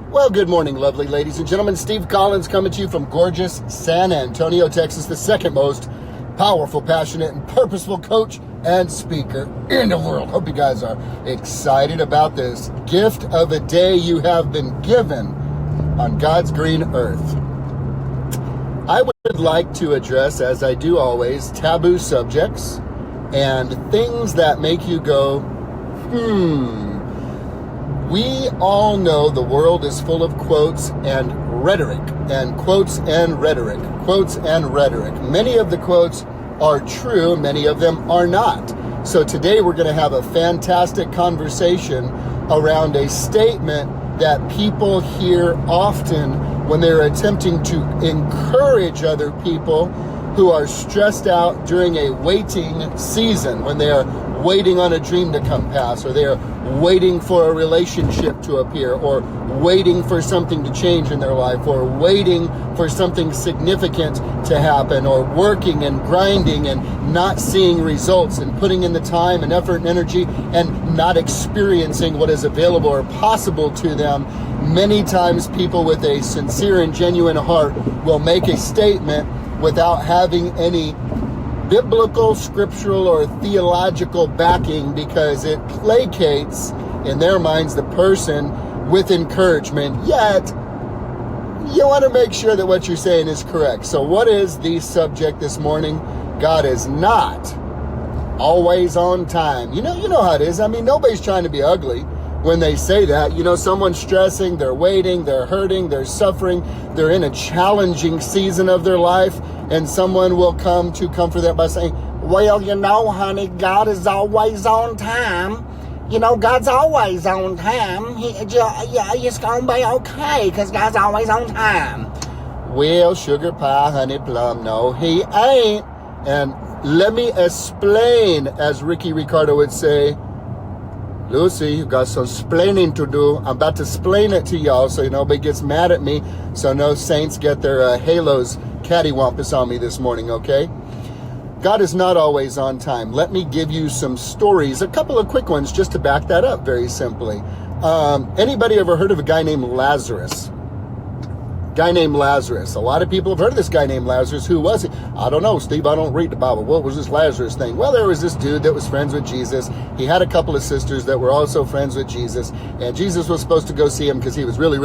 Well, good morning, lovely ladies and gentlemen. Steve Collins coming to you from gorgeous San Antonio, Texas, the second most powerful, passionate, and purposeful coach and speaker in the world. Hope you guys are excited about this gift of a day you have been given on God's green earth. I would like to address, as I do always, taboo subjects and things that make you go, We all know the world is full of quotes and rhetoric, and quotes and rhetoric, quotes and rhetoric. Many of the quotes are true, many of them are not. So today we're going to have a fantastic conversation around a statement that people hear often when they're attempting to encourage other people who are stressed out during a waiting season, when they are waiting on a dream to come past, or they are waiting for a relationship to appear, or waiting for something to change in their life, or waiting for something significant to happen, or working and grinding and not seeing results and putting in the time and effort and energy and not experiencing what is available or possible to them. Many times people with a sincere and genuine heart will make a statement without having any biblical, scriptural, or theological backing, because it placates, in their minds, the person with encouragement. Yet, you want to make sure that what you're saying is correct. So what is the subject this morning? God is not always on time. You know how it is. I mean, nobody's trying to be ugly when they say that. You know, someone's stressing, they're waiting, they're hurting, they're suffering, they're in a challenging season of their life, and someone will come to comfort them by saying, well, honey, God is always on time. God's always on time. It's going to be okay because God's always on time. Well, sugar pie, honey plum, no, he ain't. And let me explain, as Ricky Ricardo would say. Lucy, you got some splaining to do. I'm about to explain it to y'all so nobody gets mad at me, so no saints get their halos cattywampus on me this morning, okay? God is not always on time. Let me give you some stories, a couple of quick ones just to back that up very simply. Anybody ever heard of a guy named Lazarus? A lot of people have heard of this guy named Lazarus. Who was he? I don't know, Steve. I don't read the Bible. What was this Lazarus thing? Well, there was this dude that was friends with Jesus. He had a couple of sisters that were also friends with Jesus. And Jesus was supposed to go see him because he was really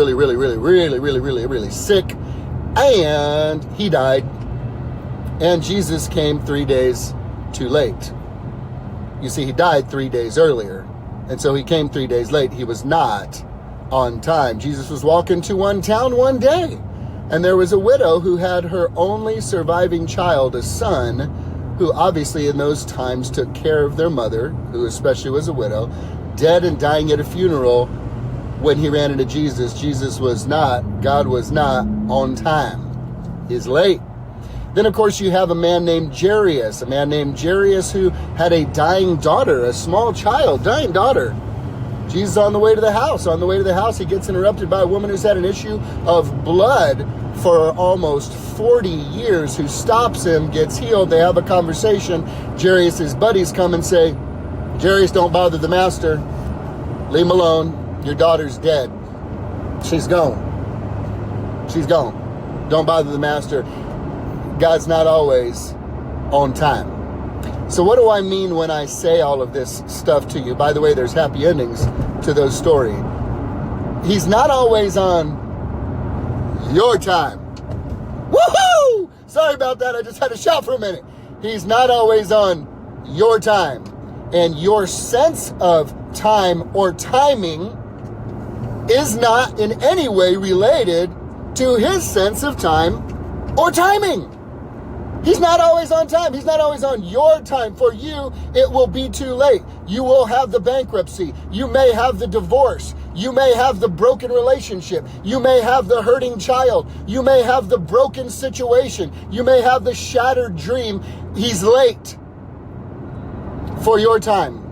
sick. And he died. And Jesus came 3 days too late. You see, he died 3 days earlier. And so he came 3 days late. He was not on time. Jesus was walking to one town one day, and there was a widow who had her only surviving child, a son, who obviously in those times took care of their mother, who especially was a widow, dead and dying at a funeral. When he ran into Jesus, God was not on time. He's late. Then, of course, you have a man named Jairus who had a dying daughter, a small child, dying daughter. Jesus on the way to the house. He gets interrupted by a woman who's had an issue of blood for almost 40 years, who stops him, gets healed. They have a conversation. Jairus' buddies come and say, Jairus, don't bother the master. Leave him alone. Your daughter's dead. She's gone. Don't bother the master. God's not always on time. So what do I mean when I say all of this stuff to you? By the way, there's happy endings to those stories. He's not always on your time. Woohoo! Sorry about that. I just had to shout for a minute. He's not always on your time. And your sense of time or timing is not in any way related to his sense of time or timing. He's not always on time. He's not always on your time. For you, it will be too late. You will have the bankruptcy. You may have the divorce. You may have the broken relationship. You may have the hurting child. You may have the broken situation. You may have the shattered dream. He's late for your time.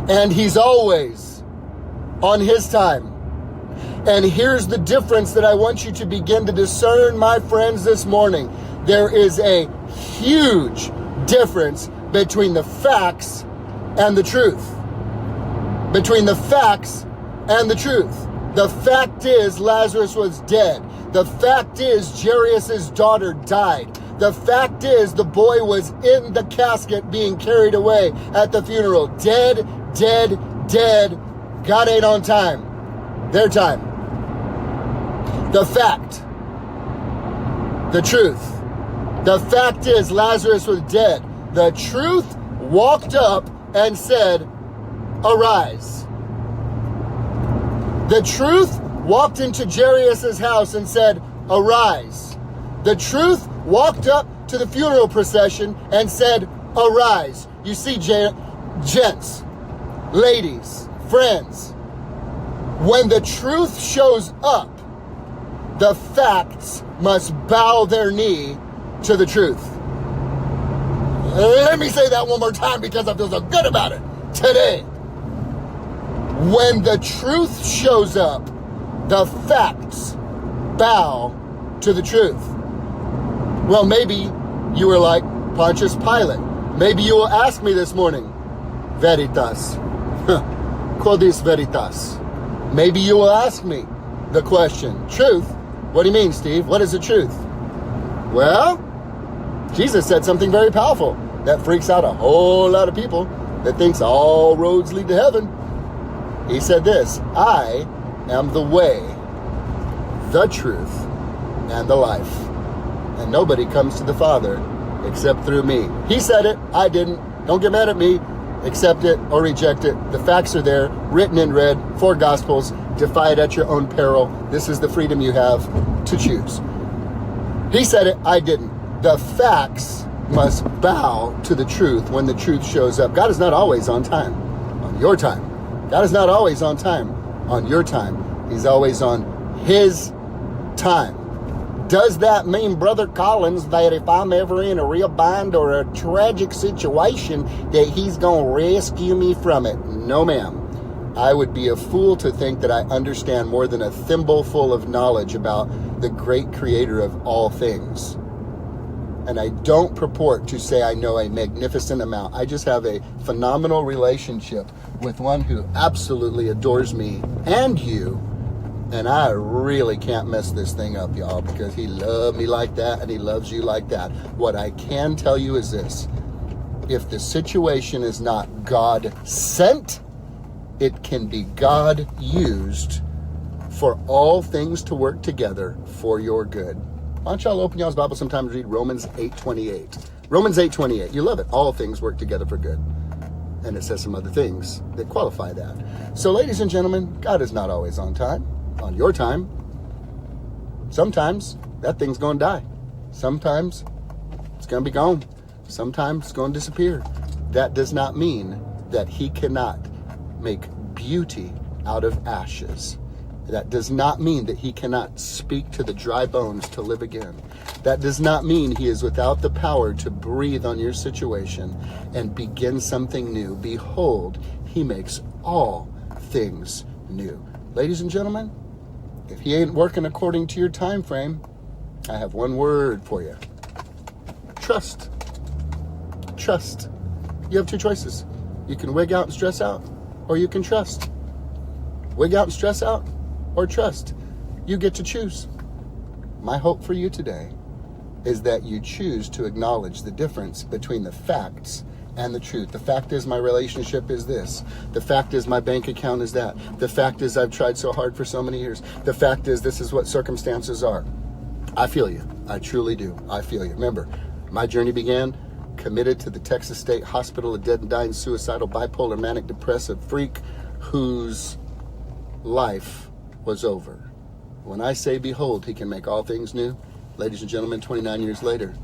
And he's always on his time. And here's the difference that I want you to begin to discern, my friends, this morning. There is a huge difference between the facts and the truth. Between the facts and the truth. The fact is Lazarus was dead. The fact is Jairus' daughter died. The fact is the boy was in the casket being carried away at the funeral. Dead, dead, dead. God ain't on time. Their time. The fact. The truth. The fact is Lazarus was dead. The truth walked up and said, arise. The truth walked into Jairus' house and said, arise. The truth walked up to the funeral procession and said, arise. You see, gents, ladies, friends, when the truth shows up, the facts must bow their knee to the truth. Let me say that one more time because I feel so good about it today. When the truth shows up, the facts bow to the truth. Well, maybe you were like Pontius Pilate. Maybe you will ask me this morning, Veritas. Quodis Veritas. Maybe you will ask me the question, truth? What do you mean, Steve? What is the truth? Well, Jesus said something very powerful that freaks out a whole lot of people that thinks all roads lead to heaven. He said this, I am the way, the truth, and the life. And nobody comes to the Father except through me. He said it, I didn't. Don't get mad at me. Accept it or reject it. The facts are there, written in red, 4 Gospels. Defy it at your own peril. This is the freedom you have to choose. He said it, I didn't. The facts must bow to the truth when the truth shows up. God is not always on time, on your time. God is not always on time, on your time. He's always on His time. Does that mean, Brother Collins, that if I'm ever in a real bind or a tragic situation, that He's going to rescue me from it? No, ma'am. I would be a fool to think that I understand more than a thimbleful of knowledge about the great Creator of all things. And I don't purport to say I know a magnificent amount. I just have a phenomenal relationship with one who absolutely adores me and you. And I really can't mess this thing up, y'all, because He loved me like that and He loves you like that. What I can tell you is this. If the situation is not God sent, it can be God used for all things to work together for your good. Why don't y'all open y'all's Bible sometime and read Romans 8:28. Romans 8:28. You love it. All things work together for good. And it says some other things that qualify that. So, ladies and gentlemen, God is not always on time, on your time. Sometimes that thing's going to die. Sometimes it's going to be gone. Sometimes it's going to disappear. That does not mean that He cannot make beauty out of ashes. That does not mean that He cannot speak to the dry bones to live again. That does not mean He is without the power to breathe on your situation and begin something new. Behold, He makes all things new. Ladies and gentlemen, if He ain't working according to your time frame, I have one word for you. Trust. Trust. You have 2 choices. You can wig out and stress out, or you can trust. Wig out and stress out, or trust. You get to choose. My hope for you today is that you choose to acknowledge the difference between the facts and the truth. The fact is my relationship is this. The fact is my bank account is that. The fact is I've tried so hard for so many years. The fact is this is what circumstances are. I feel you. I truly do. I feel you. Remember, my journey began committed to the Texas State Hospital, a dead and dying suicidal bipolar manic depressive freak whose life was over. When I say behold, He can make all things new, ladies and gentlemen, 29 years later,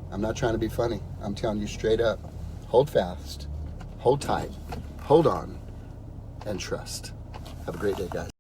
I'm not trying to be funny. I'm telling you straight up, hold fast, hold tight, hold on, and trust. Have a great day, guys.